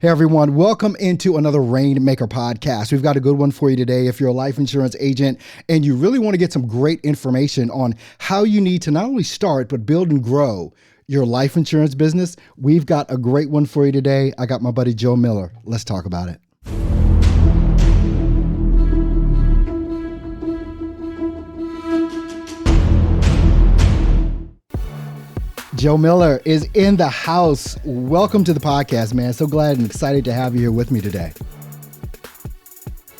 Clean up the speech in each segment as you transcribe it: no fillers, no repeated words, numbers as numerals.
Hey everyone, welcome into another Rainmaker podcast. We've got a good one for you today. If you're a life insurance agent and you really want to get some great information on how you need to not only start, but build and grow your life insurance business, we've got a great one for you today. I got my buddy Joe Miller. Let's talk about it. Joe Miller is in the house. Welcome to the podcast, man. So glad and excited to have you here with me today.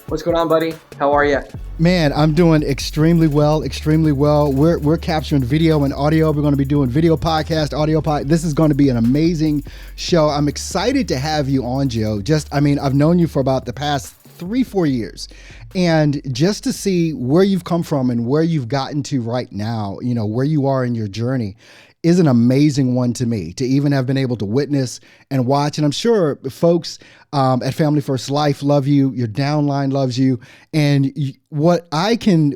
What's going on, buddy? How are you? Man, I'm doing extremely well. We're capturing video and audio. We're going to be doing video podcast, audio podcast. This is going to be an amazing show. I'm excited to have you on, Joe. I've known you for about the past 3-4 years. And just to see where you've come from and where you've gotten to right now, you know, where you are in your journey is an amazing one to me, to even have been able to witness and watch. And I'm sure folks at Family First Life love you. Your downline loves you. And what I can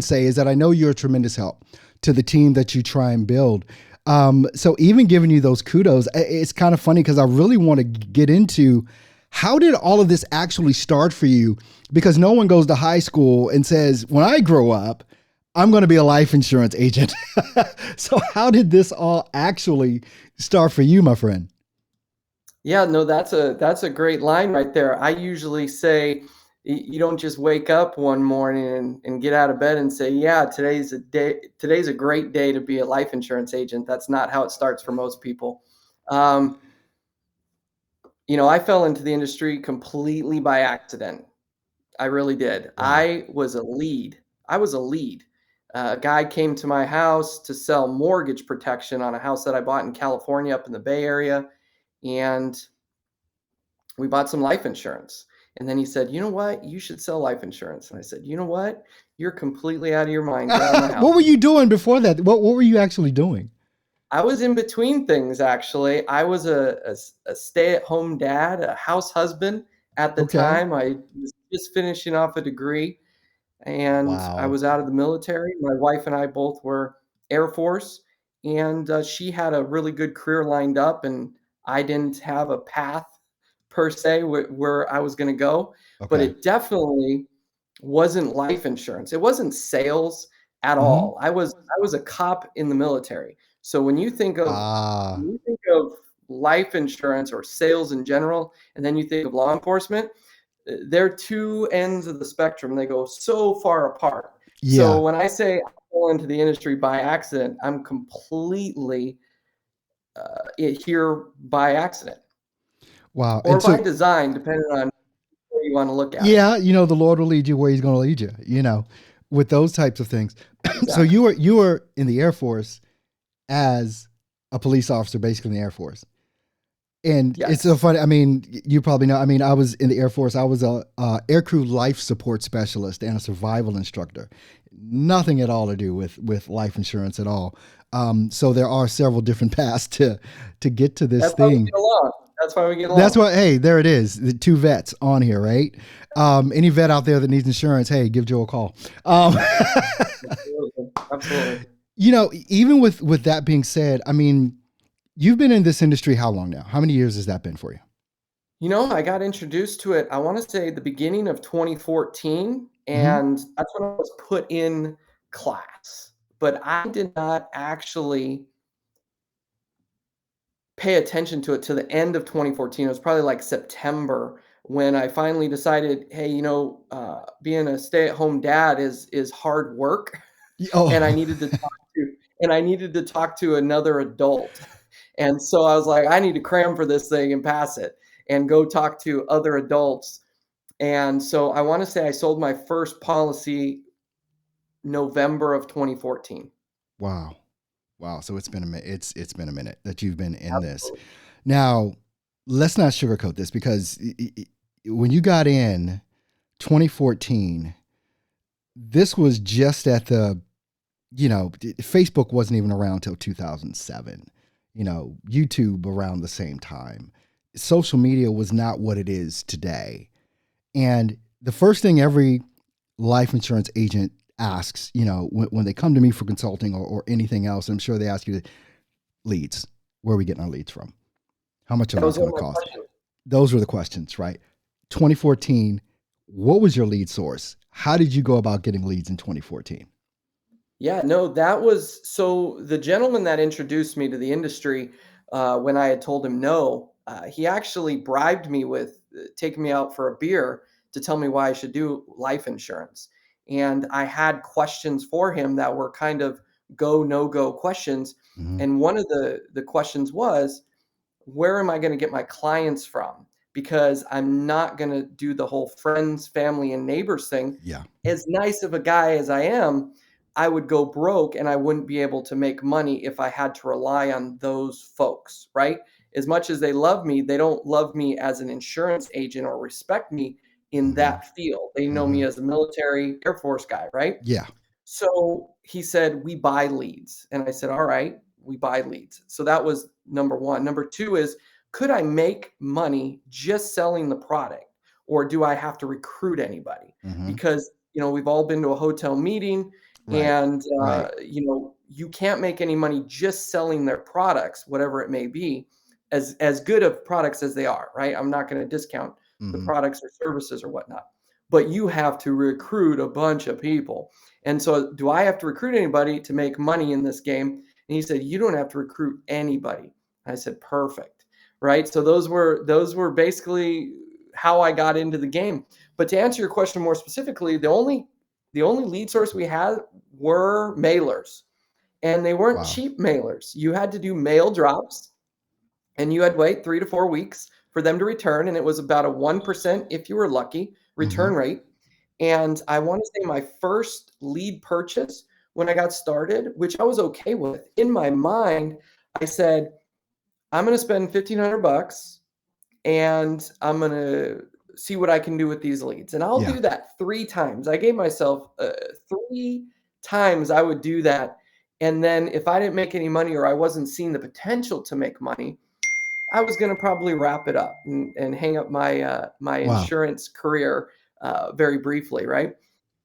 say is that I know you're a tremendous help to the team that you try and build. So even giving you those kudos, it's kind of funny because I really want to get into how did all of this actually start for you? Because no one goes to high school and says, when I grow up, I'm going to be a life insurance agent. So how did this all actually start for you, my friend? Yeah, no, that's a great line right there. I usually say you don't just wake up one morning and get out of bed and say, yeah, today's a great day to be a life insurance agent. That's not how it starts for most people. I fell into the industry completely by accident. I really did. Wow. I was a lead. A guy came to my house to sell mortgage protection on a house that I bought in California up in the Bay Area. And we bought some life insurance. And then he said, you know what? You should sell life insurance. And I said, you know what? You're completely out of your mind. Get out of my house. What were you doing before that? What were you actually doing? I was in between things, actually. I was a stay-at-home dad, a house husband at the time. I was just finishing off a degree. And Wow. I was out of the military. My wife and I both were Air Force, and she had a really good career lined up, and I didn't have a path per se where I was going to go, but it definitely wasn't life insurance. It wasn't sales at all. I was a cop in the military. So when you think of life insurance or sales in general, and then you think of law enforcement, they're two ends of the spectrum. They go so far apart. Yeah. So when I say I fell into the industry by accident, I'm completely here by accident. Wow. Or by design, depending on where you want to look at it. Yeah, the Lord will lead you where he's going to lead you, with those types of things. Exactly. So you were in the Air Force as a police officer, basically in the Air Force. And yes. It's so funny. I mean, you probably know. I mean, I was in the Air Force. I was a aircrew life support specialist and a survival instructor. Nothing at all to do with life insurance at all. So there are several different paths to get to this thing. That's why we get along. That's why. Hey, there it is. The two vets on here, right? Any vet out there that needs insurance, hey, give Joe a call. Absolutely. Even with that being said, I mean, you've been in this industry how long now? How many years has that been for you? I got introduced to it, I want to say the beginning of 2014, and that's when I was put in class. But I did not actually pay attention to it to the end of 2014. It was probably like September when I finally decided, hey, being a stay-at-home dad is hard work. Oh. And I needed to talk to another adult. And so I was like, I need to cram for this thing and pass it and go talk to other adults. And so I want to say I sold my first policy November of 2014. Wow. So it's been a minute. It's been a minute that you've been in Absolutely. This. Now, let's not sugarcoat this, because when you got in 2014, this was just at the, Facebook wasn't even around till 2007. YouTube around the same time. Social media was not what it is today. And the first thing every life insurance agent asks, when they come to me for consulting or anything else, I'm sure they ask you leads. Where are we getting our leads from? How much are those going to cost? those were the questions, right? 2014, what was your lead source? How did you go about getting leads in 2014? Yeah, no, that was so the gentleman that introduced me to the industry, when I had told him no, he actually bribed me with taking me out for a beer to tell me why I should do life insurance. And I had questions for him that were kind of go, no go questions. Mm-hmm. And one of the questions was, where am I going to get my clients from? Because I'm not going to do the whole friends, family, and neighbors thing. Yeah. As nice of a guy as I am, I would go broke and I wouldn't be able to make money if I had to rely on those folks, right? As much as they love me, they don't love me as an insurance agent or respect me in Mm-hmm. that field. They know Mm-hmm. me as a military Air Force guy, right? Yeah. So he said, we buy leads. And I said, all right, we buy leads. So that was number one. Number two is, could I make money just selling the product? Or do I have to recruit anybody? Mm-hmm. Because, we've all been to a hotel meeting Right. and, Right. you can't make any money just selling their products, whatever it may be, as good of products as they are, right? I'm not going to discount the Mm-hmm. products or services or whatnot, but you have to recruit a bunch of people. And so, do I have to recruit anybody to make money in this game? And he said, you don't have to recruit anybody. I said, perfect. Right. So those were basically how I got into the game. But to answer your question more specifically, the only lead source we had were mailers. And they weren't Wow. cheap mailers. You had to do mail drops and you had to wait 3 to 4 weeks for them to return. And it was about a 1%, if you were lucky, Mm-hmm. return rate. And I want to say my first lead purchase when I got started, which I was okay with, in my mind, I said, I'm going to spend 1,500 bucks and I'm going to see what I can do with these leads. And I'll Yeah. do that 3 times. I gave myself 3 times I would do that. And then if I didn't make any money or I wasn't seeing the potential to make money, I was going to probably wrap it up and hang up my Wow. insurance career very briefly, right?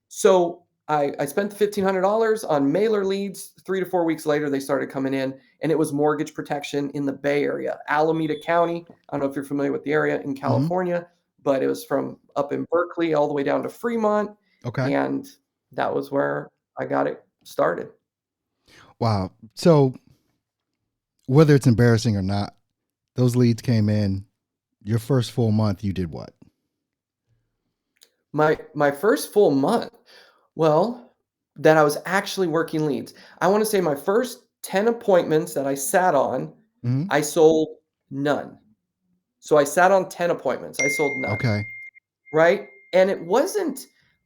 So I spent the $1,500 on mailer leads. 3 to 4 weeks later, they started coming in, and it was mortgage protection in the Bay Area, Alameda County. I don't know if you're familiar with the area in Mm-hmm. California, but it was from up in Berkeley all the way down to Fremont, Okay. and that was where I got it started. Wow. So whether it's embarrassing or not, those leads came in. Your first full month, you did what? My first full month, well, that I was actually working leads. I want to say my first 10 appointments that I sat on, Mm-hmm. I sold none. So I sat on 10 appointments. I sold none, Okay. right? And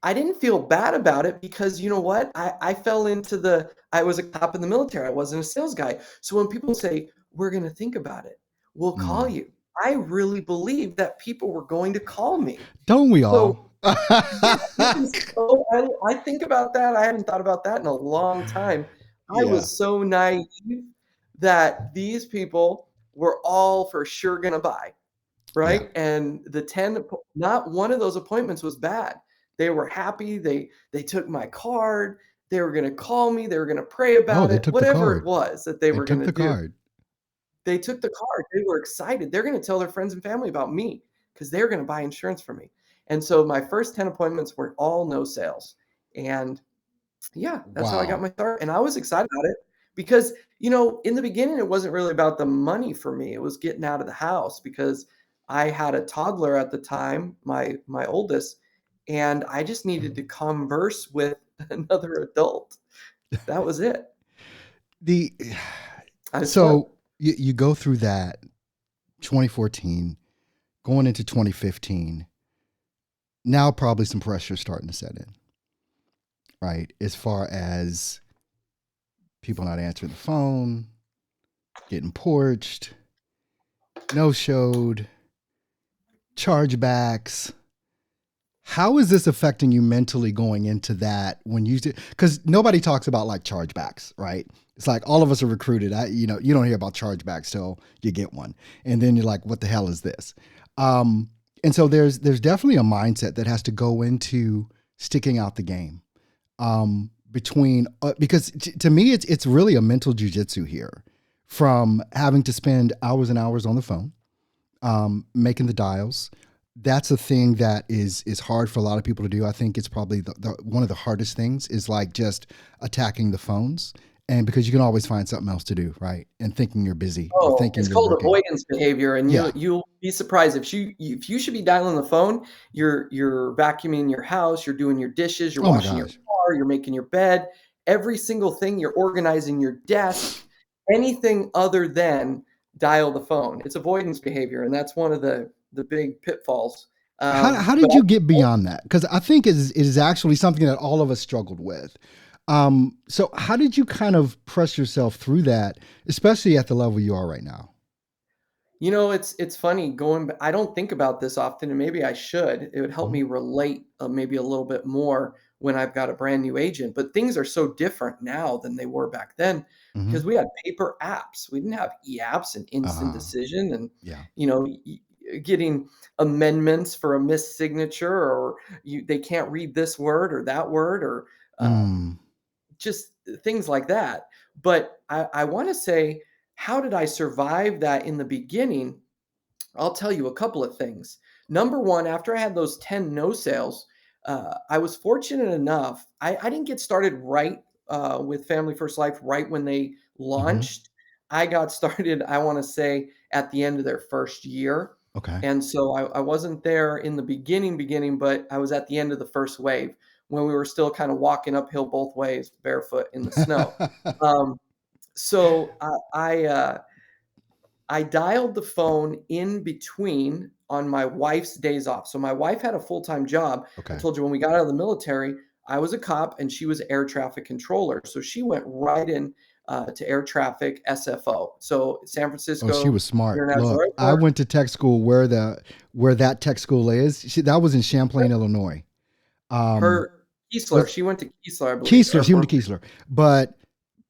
I didn't feel bad about it because you know what? I fell into I was a cop in the military. I wasn't a sales guy. So when people say, we're going to think about it, we'll call Mm. you. I really believed that people were going to call me. Don't we So all? yeah, so I think about that. I haven't thought about that in a long time. I Yeah. was so naive that these people were all for sure gonna buy, Yeah. right? And not one of those appointments was bad. They were happy. They took my card. They were gonna call me. They were gonna pray Oh, about they it. took the Whatever it card. was that they They were took gonna the do. card. They took the card. They were excited. They're gonna tell their friends and family about me because 'cause they're gonna buy insurance from me. And so my first 10 appointments were all no sales. And yeah, that's how I got Wow. my start. And I was excited about it because, in the beginning, it wasn't really about the money for me. It was getting out of the house because I had a toddler at the time, my oldest, and I just needed to converse with another adult. That was it. The I slept. so you go through that 2014, going into 2015. Now probably some pressure starting to set in, right? As far as people not answering the phone, getting porched, no showed, chargebacks. How is this affecting you mentally going into that when you because nobody talks about like chargebacks, right? It's like all of us are recruited. You don't hear about chargebacks till you get one. And then you're like, what the hell is this? And so there's definitely a mindset that has to go into sticking out the game. Between because to me it's really a mental jujitsu here, from having to spend hours and hours on the phone, making the dials. That's a thing that is hard for a lot of people to do. I think it's probably one of the hardest things is like just attacking the phones, and because you can always find something else to do, right? And thinking you're busy or Oh, thinking it's you're called working. avoidance behavior, and Yeah. you'll be surprised if you should be dialing the phone, you're vacuuming your house, you're doing your dishes, you're Oh my washing your gosh. car, you're making your bed, every single thing, you're organizing your desk, anything other than dial the phone. It's avoidance behavior, and that's one of the big pitfalls. How But did you get beyond that? Because I think it is actually something that all of us struggled with. So how did you kind of press yourself through that, especially at the level you are right now? It's funny I don't think about this often, and maybe I should. It would help Mhm. me relate, maybe a little bit more when I've got a brand new agent, but things are so different now than they were back then Mhm. because we had paper apps. We didn't have e-apps and instant Uh, decision and, yeah. you know, getting amendments for a missed signature or they can't read this word or that word or, Mm. just things like that. But I wanna say, how did I survive that in the beginning? I'll tell you a couple of things. Number one, after I had those 10 no sales, I was fortunate enough. I didn't get started right with Family First Life right when they Mhm. launched. I got started, I want to say, at the end of their first year. Okay. And so I wasn't there in the beginning, but I was at the end of the first wave when we were still kind of walking uphill both ways, barefoot in the snow. Um, so I dialed the phone in between on my wife's days off. So my wife had a full-time job. I Okay. told you when we got out of the military, I was a cop and she was air traffic controller. So she went right in to air traffic SFO. So San Oh, she Francisco was smart. International Look, I Airport. went to tech school where that tech school is. That was in Champlain, Illinois. Um, Her Keesler, was she went to Keesler, I believe, Keesler. Air She went Force. to Keesler, but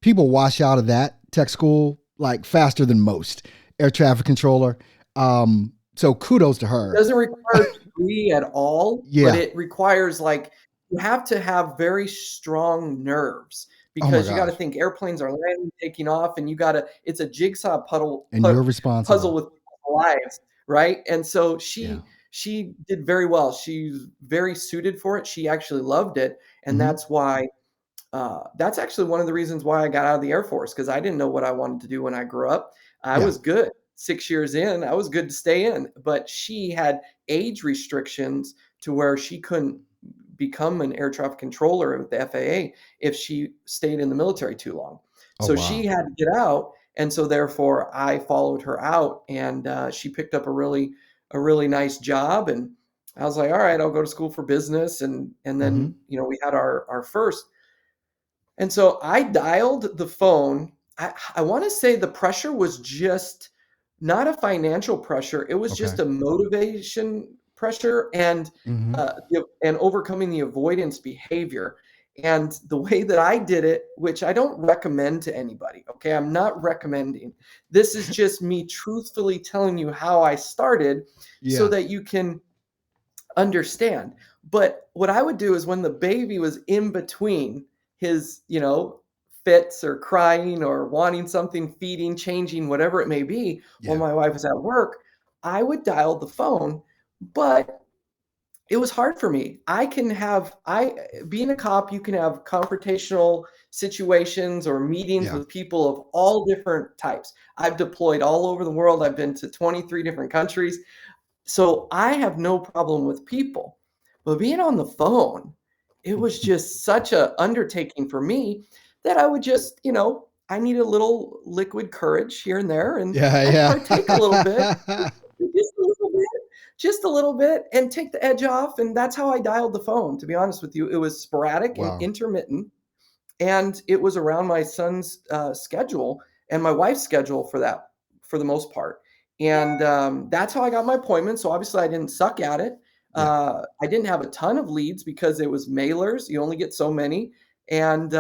people wash out of that tech school like faster than most. Air traffic controller. So kudos to It her. doesn't require a degree at all, but Yeah. it requires, like, you have to have very strong nerves Oh my because you gotta gosh. think airplanes are landing, taking off, and you gotta it's a jigsaw And you're puzzle responsible. with people's lives, right? And so Yeah. she did very well. She's very suited for it. She actually loved it, and Hmm. that's actually one of the reasons why I got out of the Air Force because I didn't know what I wanted to do when I grew up. I Yeah. was good. 6 years in, I was good to stay in, but she had age restrictions to where she couldn't become an air traffic controller with the FAA if she stayed in the military too long. Oh So she wow. had to get out, and so therefore I followed her out, and she picked up a really nice job, and I was like, all right, I'll go to school for business, and Hmm. then we had our first, and so I dialed the phone. I wanna say the pressure was just not a financial pressure, it was Okay. just a motivation pressure Hmm. and overcoming the avoidance behavior, and the way that I did it, which I don't recommend to anybody, okay? I'm not recommending. This is just me truthfully telling you how I started so Yeah. that you can understand. But what I would do is when the baby was in between his, fits or crying or wanting something, feeding, changing, whatever it may be, while Yeah. my wife was at work, I would dial the phone, but it was hard for me. I being a cop, you can have confrontational situations or meetings Yeah. with people of all different types. I've deployed all over the world. I've been to 23 different countries. So I have no problem with people, but being on the phone, it was just such a undertaking for me that I would just, I need a little liquid courage here and there, and I'd Yeah. partake a little bit, Yeah. just a little bit, and take the edge off. And that's how I dialed the phone. To be honest with you, it was sporadic and Wow. intermittent, and it was around my son's schedule and my wife's schedule for the most part. And that's how I got my appointment. So obviously, I didn't suck at it. Yeah. I didn't have a ton of leads because it was mailers. You only get so many, and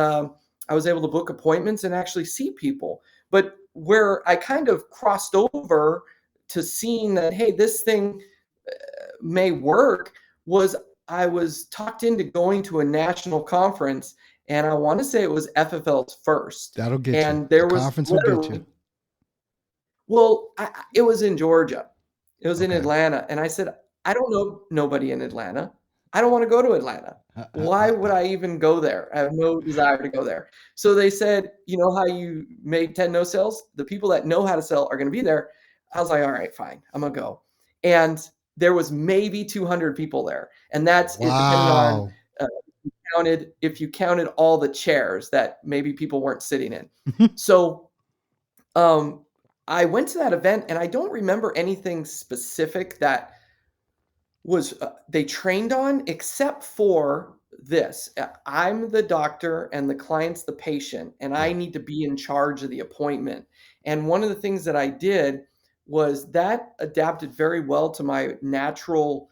I was able to book appointments and actually see people. But where I kind of crossed over to seeing that, hey, this thing may work was I was talked into going to a national conference, and I want to say it was FFL's first. That'll get you. And A there was conference will get you. literally, well, it was in Georgia. It was in Okay. Atlanta, and I said, "I don't know nobody in Atlanta. I don't wanna go to Atlanta. Why would I even go there? I have no desire to go there." So they said, "You know how you made 10 no sales? The people that know how to sell are gonna be there." I was like, "Alright, fine, Imma go." And there was maybe 200 people there, and that's it depending on, Wow. if you counted all the chairs that maybe people weren't sitting in. So, um, I went to that event, and I don't remember anything specific that was they trained on, except for this. I'm the doctor and the client's the patient, and I Yeah. need to be in charge of the appointment. And one of the things that I did was that adapted very well to my natural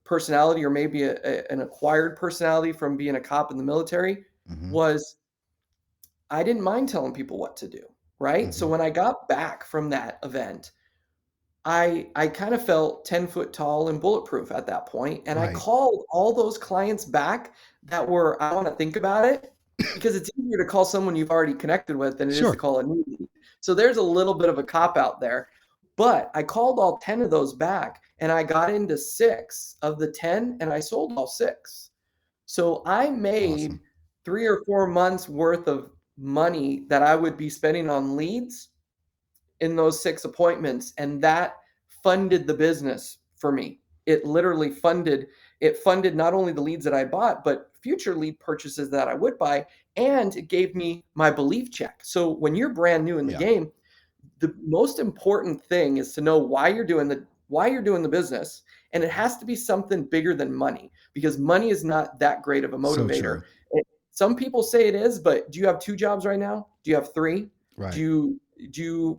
personality, or maybe an acquired personality from being a cop in the military. Hmm. Was I didn't mind telling people what to do, right? So Hmm. when I got back from that event, I kind of felt 10 foot tall and bulletproof at that point, and I Right. called all those clients back that were, "I wanna think about it," because it's easier to call someone you've already connected with than it is to Sure. call a newbie. So there's a little bit of a cop out there, but I called all 10 of those back, and I got into 6 of the 10, and I sold all 6. So I Awesome. made 3 or 4 months worth of money that I would be spending on leads in those 6 appointments, and that funded the business for me. It funded not only the leads that I bought, but future lead purchases that I would buy, and it gave me my belief check. So when you're brand new in the Yeah. game, the most important thing is to know why you're doing the business, and it has to be something bigger than money, because money is not that great of a So motivator. true. Some people say it is, but do you have 2 jobs right now? Do you have 3? Do Right. you do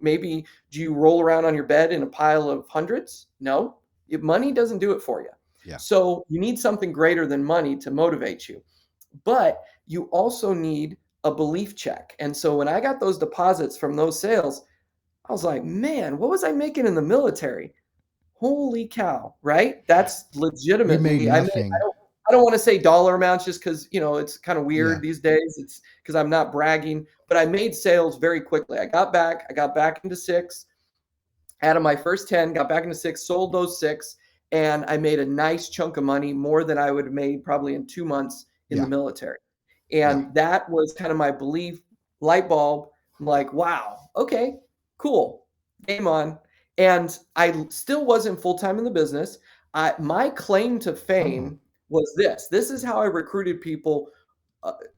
you roll around on your bed in a pile of hundreds? No. Money doesn't do it for you. Yeah. So you need something greater than money to motivate you. But you also need a belief check. And so when I got those deposits from those sales, I was like, "Man, what was I making in the military? Holy cow," right? That's We made legitimately I nothing. don't wanna say dollar amounts just 'cause, it's kinda Yeah. weird these days. It's because 'cause I'm not bragging, but I made sales very quickly. I got back into 6 out of my first 10, got back into 6, sold those 6, and I made a nice chunk of money, more than I would have made probably in 2 months in the Yeah. military. Yeah. And that was kind of my belief light bulb. I'm like, "Wow, okay, cool, game on." And still wasn't full-time in the business. My claim to Oh. fame was this. This is how I recruited people.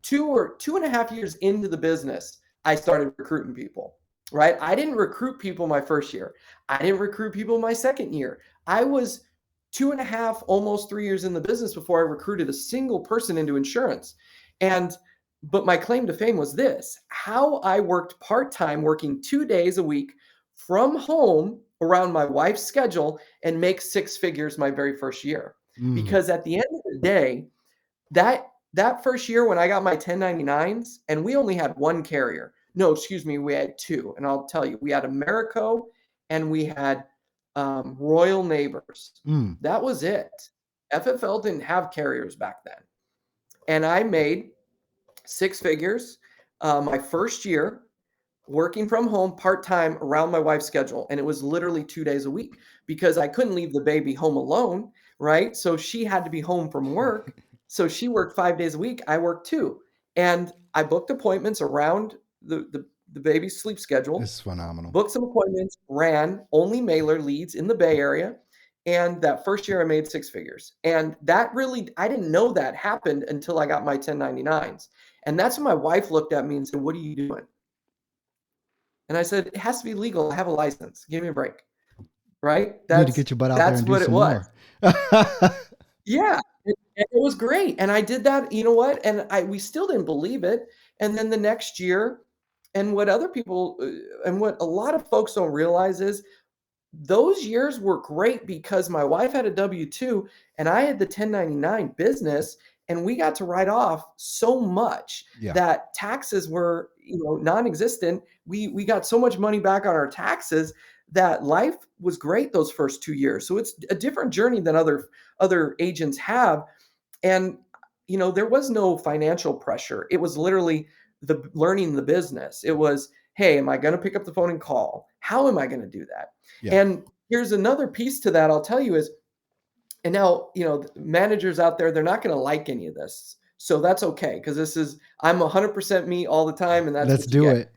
2 or 2.5 years into the business, I started recruiting people, right? I didn't recruit people my first year. I didn't recruit people my second year. I was 2.5, almost 3 years in the business before I recruited a single person into insurance. And but my claim to fame was this: how I worked part-time, working 2 days a week from home around my wife's schedule, and make 6 figures my very first year. Mm. Because at the end of the day, that first year when I got my 1099s, and we only had 1 carrier. No, excuse me, we had 2, and I'll tell you, we had Americo and we had, Royal Neighbors. Mm. That was it. FFL didn't have carriers back then, and I made 6 figures, my first year working from home part-time around my wife's schedule, and it was literally 2 days a week because I couldn't leave the baby home alone, right? So she had to be home from work. So she worked 5 days a week, I worked 2, and I booked appointments around the baby's sleep schedule, This is phenomenal. booked some appointments, ran only mailer leads in the Bay Area, and that first year I made 6 figures. And that really I didn't know that happened until I got my 1099s. And that's when my wife looked at me and said, "What are you doing?" And I said, "It has to be legal. I have a license. Give me a break." Right? You need to That's get your butt out there that's and do what it some was. more. Yeah, it was great, and I did that. You know what? And I we still didn't believe it, and then the next year, and what other people, and what a lot of folks don't realize is those years were great because my wife had a W-2 and I had the 1099 business, and we got to write off so much Yeah. that taxes were, non-existent. We got so much money back on our taxes that life was great those first 2 years. So it's a different journey than other agents have, and, there was no financial pressure. It was literally learning the business. It was, "Hey, am I gonna pick up the phone and call? How am I gonna do that?" Yeah. And here's another piece to that I'll tell you is, and now, managers out there, they're not going to like any of this. So that's okay. Cause I'm 100% me all the time. And that's Let's what you do get. it.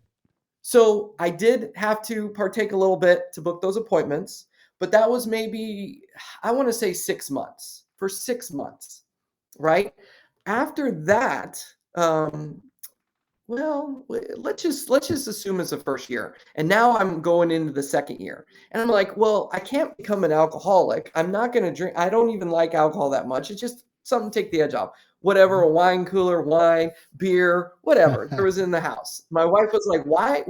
So I did have to partake a little bit to book those appointments, but that was maybe, I want to say 6 months, for 6 months, right? After that, well, let's just assume it's the first year. And now I'm going into the second year. And I'm like, well, I can't become an alcoholic. I'm not going to drink. I don't even like alcohol that much. It's just something to take the edge off. Whatever, a wine cooler, wine, beer, whatever. There was in the house. My wife was like, why?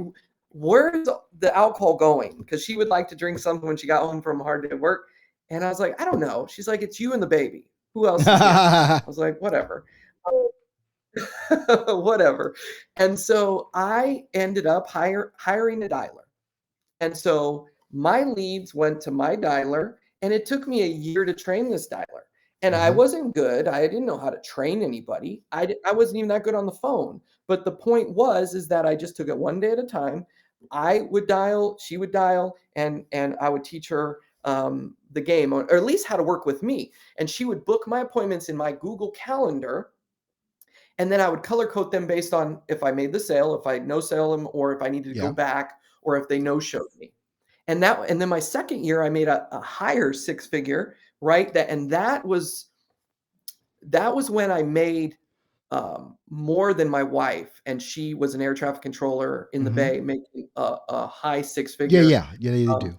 Where's the alcohol going? Because she would like to drink something when she got home from a hard day at work. And I was like, I don't know. She's like, it's you and the baby. Who else is here? I was like, whatever. Whatever. And so I ended up hiring a dialer. And so my leads went to my dialer, and it took me a year to train this dialer. And I wasn't good. I didn't know how to train anybody. I wasn't even that good on the phone. But the point is that I just took it one day at a time. I would dial, she would dial, and I would teach her the game, or at least how to work with me. And she would book my appointments in my Google Calendar. And then I would color code them based on if I made the sale, if I no sale them, or if I needed to go Yeah. back, or if they no showed me. And then my second year, I made a higher six figure, right? That was when I made more than my wife, and she was an air traffic controller in the Bay, making a high six Yeah, figure. yeah, yeah, they Um, do.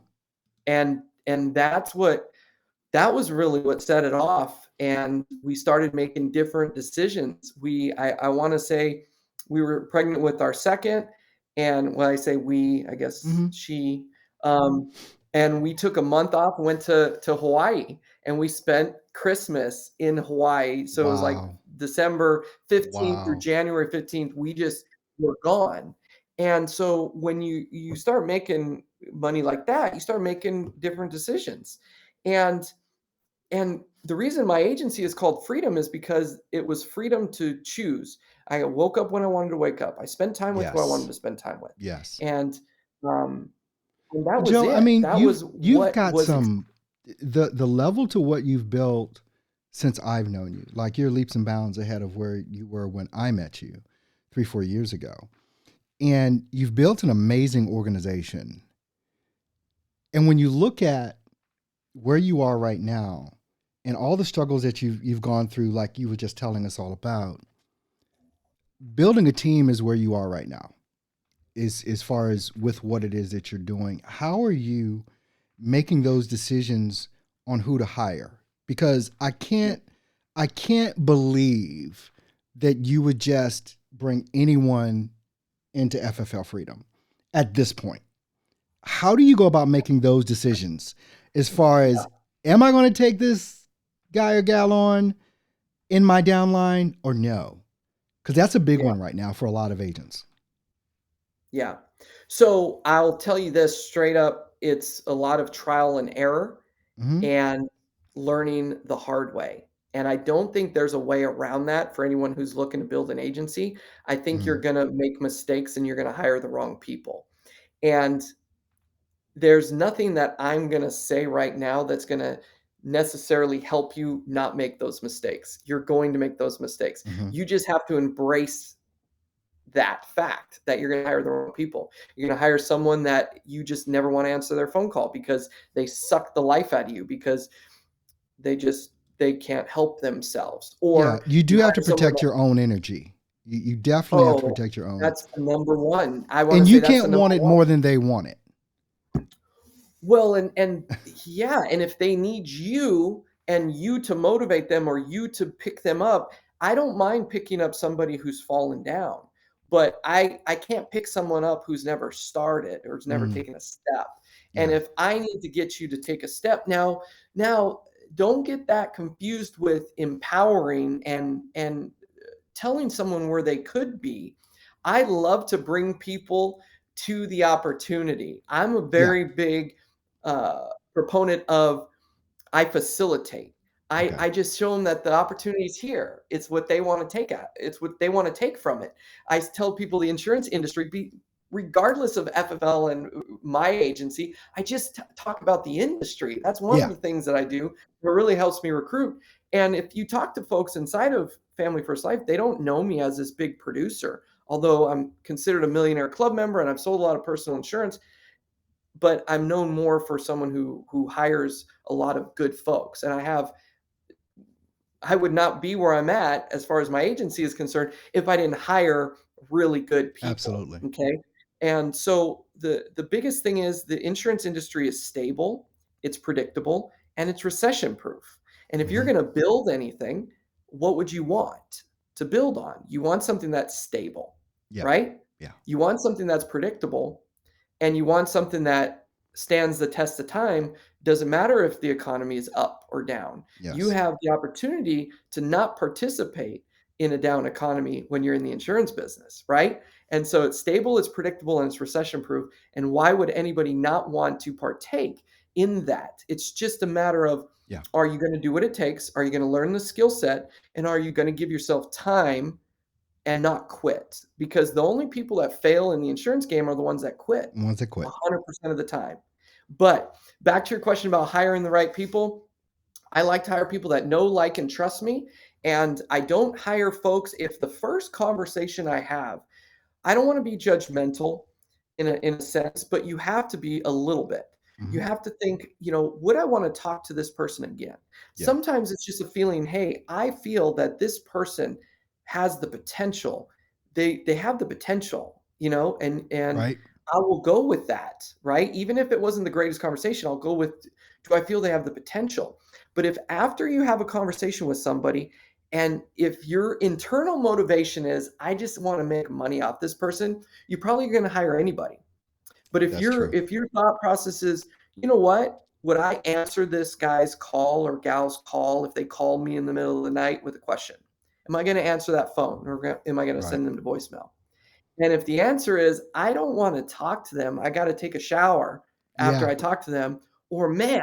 and that was really what set it off. And we started making different decisions. I want to say we were pregnant with our second. And when I say we, I guess she, and we took a month off and went to Hawaii, and we spent Christmas in Hawaii. So it was like Wow. December 15th through Wow. January 15th, we just were gone. And so when you start making money like that, you start making different decisions. And the reason my agency is called Freedom is because it was freedom to choose. I woke up when I wanted to wake up. I spent time with who I wanted Yes. to spend time with. Yes. And um and that Well, was Joe, I it. mean, That you've was you've what got was some the level to what you've built since I've known you. Like you're leaps and bounds ahead of where you were when I met you 3, 4 years ago. And you've built an amazing organization. And when you look at where you are right now and all the struggles that you've gone through, like you were just telling us all about, building a team is where you are right now. Is as far as with what it is that you're doing. How are you making those decisions on who to hire? Because I can't believe that you would just bring anyone into FFL Freedom at this point. How do you go about making those decisions as far as am I going to take this guy or gal on in my downline or no? Because that's a big yeah. one right now for a lot of agents. Yeah. So I'll tell you this straight up, it's a lot of trial and error Mm-hmm. and learning the hard way. And I don't think there's a way around that for anyone who's looking to build an agency. I think Mm-hmm. you're going to make mistakes and you're going to hire the wrong people. And there's nothing that I'm going to say right now that's going to necessarily help you not make those mistakes. You're going to make those mistakes. Mm-hmm. You just have to embrace that fact that you're going to hire the wrong people. You're going to hire someone that you just never want to answer their phone call because they suck the life out of you because they can't help themselves. Yeah, Or you do you have to hire someone protect that, your own energy. You definitely have to oh, protect your own. that's the number one. I want And to say you that's the can't number want it one. more than they want it. Well, and yeah, and if they need you and you to motivate them or you to pick them up, I don't mind picking up somebody who's fallen down, but I can't pick someone up who's never started or has never Mm, taken a step. And yeah. if I need to get you to take a step now don't get that confused with empowering and telling someone where they could be. I love to bring people to the opportunity. I'm a Yeah. very big proponent of I facilitate. I, Okay. I just show them that the opportunity is here. It's what they want to take at. It's what they want to take from it. I tell people the insurance industry regardless of FFL and my agency, I just talk about the industry. That's one of Yeah, the things that I do that really helps me recruit. And if you talk to folks inside of Family First Life, they don't know me as this big producer, although I'm considered a millionaire club member and I've sold a lot of personal insurance, but I'm known more for someone who hires a lot of good folks. And I would not be where I'm at as far as my agency is concerned if I didn't hire really good people. absolutely. Okay. And so the biggest thing is the insurance industry is stable, it's predictable, and it's recession proof. And if you're Hmm. going to build anything, what would you want to build on? You want something that's stable, Yeah, right? yeah, You want something that's predictable, and you want something that stands the test of time. Doesn't matter if the economy is up or down. You yes. have the opportunity to not participate in a down economy when you're in the insurance business, right? And so it's stable, it's predictable, and it's recession proof. And why would anybody not want to partake in that? It's just a matter of, Yeah, are you going to do what it takes? Are you going to learn the skill set? And are you going to give yourself time and not quit? Because the only people that fail in the insurance game are the ones that quit ones that quit. 100% of the time. But back to your question about hiring the right people, I like to hire people that know, like, and trust me. And I don't hire folks if the first conversation I have, I don't want to be judgmental in a sense, but you have to be a little bit. You Hmm. have to think, would I want to talk to this person again? Yeah, Sometimes it's just a feeling, hey, I feel that this person has the potential. They have the potential, and right. I will go with that, right? Even if it wasn't the greatest conversation, I'll go with, do I feel they have the potential? But if after you have a conversation with somebody and if your internal motivation is, I just want to make money off this person, you're probably going to hire anybody. But if That's your true. if your thought process is, you know what? Would I answer this guy's call or gal's call if they call me in the middle of the night with a question? Am I going to answer that phone or am I going to Right. send them to voicemail? And if the answer is, I don't want to talk to them, I got to take a shower after Yeah. I talk to them, or man,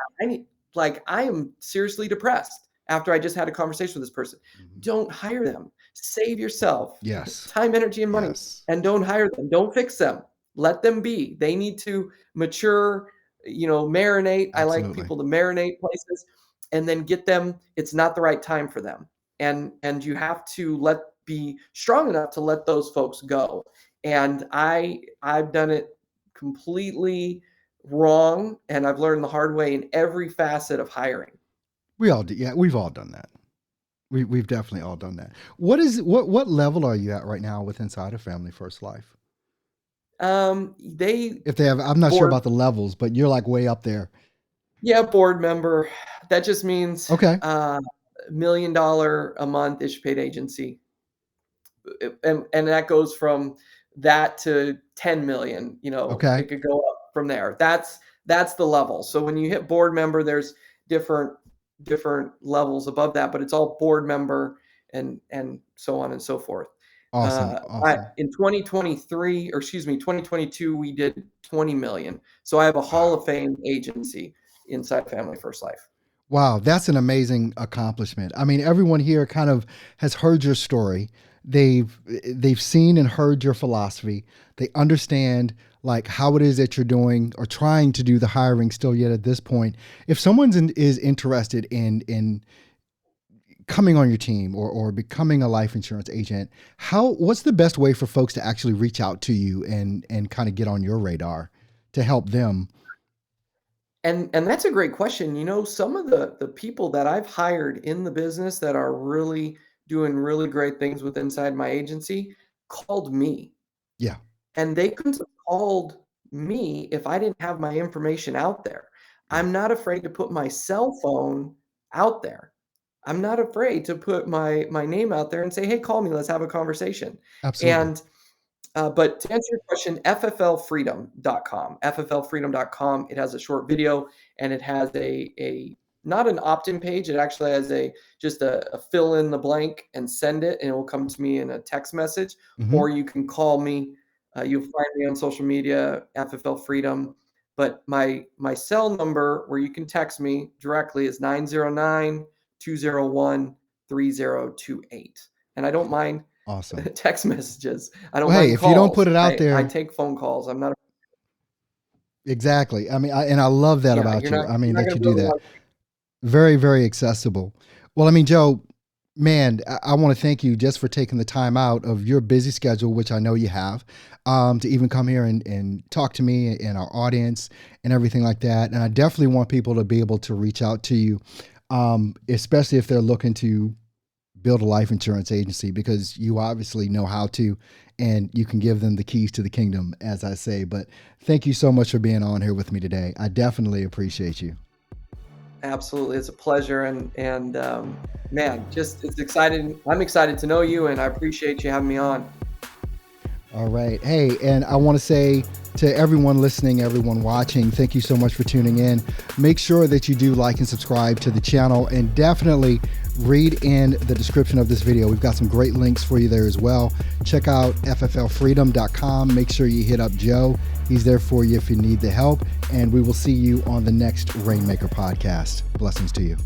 I am seriously depressed after I just had a conversation with this person. Mhm. Don't hire them. Save yourself Yes. time, energy, and money, Yes. and don't hire them. Don't fix them. Let them be. They need to mature, marinate. I like Absolutely. people to marinate places and then get them. It's not the right time for them. And you have to be strong enough to let those folks go. And I've done it completely wrong, and I've learned the hard way in every facet of hiring. We all do. Yeah, we've all done that. We've definitely all done that. What level are you at right now with inside of Family First Life? They If they have, I'm not sure board about the levels, but you're like way up there. Yeah, board member. That just means Okay. $1 million a month ish paid agency. And that goes from that to 10 million, Okay. it could go up from there. That's the level. So when you hit board member, there's different different levels above that, but it's all board member and so on and so forth. Awesome. Awesome. In 2023, or excuse me, 2022, we did 20 million. So I have a Hall Wow. of Fame agency inside Family First Life. Wow, that's an amazing accomplishment. I mean, everyone here kind of has heard your story. They've seen and heard your philosophy. They understand like how it is that you're doing or trying to do the hiring still yet at this point. If is interested in coming on your team or becoming a life insurance agent, what's the best way for folks to actually reach out to you and kind of get on your radar to help them? And that's a great question. Some of the people that I've hired in the business that are really doing really great things with inside my agency called me. Yeah. And they couldn't have called me if I didn't have my information out there. Yeah. I'm not afraid to put my cell phone out there. I'm not afraid to put my name out there and say, "Hey, call me. Let's have a conversation." Absolutely. And but to answer your question, fflfreedom.com. fflfreedom.com. It has a short video and it has a not an opt-in page. It actually has just a fill in the blank and send it, and it will come to me in a text message. Hmm. Or you can call me. You'll find me on social media, FFL Freedom. But my cell number where you can text me directly is 909-201-3028. And I don't mind Awesome. text messages. I don't Well, hey, mind if you don't calls. put it out I there, take phone calls. I'm not. exactly. I mean, and I love that Yeah, about you. I mean, you're not that gonna you be do able to that. like. Very, very accessible. Well, I mean, Joe, man, I want to thank you just for taking the time out of your busy schedule, which I know you have, to even come here and talk to me and our audience and everything like that. And I definitely want people to be able to reach out to you, especially if they're looking to build a life insurance agency, because you obviously know how to, and you can give them the keys to the kingdom, as I say. But thank you so much for being on here with me today. I definitely appreciate you. Absolutely, it's a pleasure, and man, just it's exciting. I'm excited to know you, and I appreciate you having me on. All right. Hey, and I want to say to everyone listening, everyone watching, thank you so much for tuning in. Make sure that you do like and subscribe to the channel, and definitely read in the description of this video. We've got some great links for you there as well. Check out fflfreedom.com. Make sure you hit up Joe. He's there for you if you need the help. And we will see you on the next Rainmaker podcast. Blessings to you.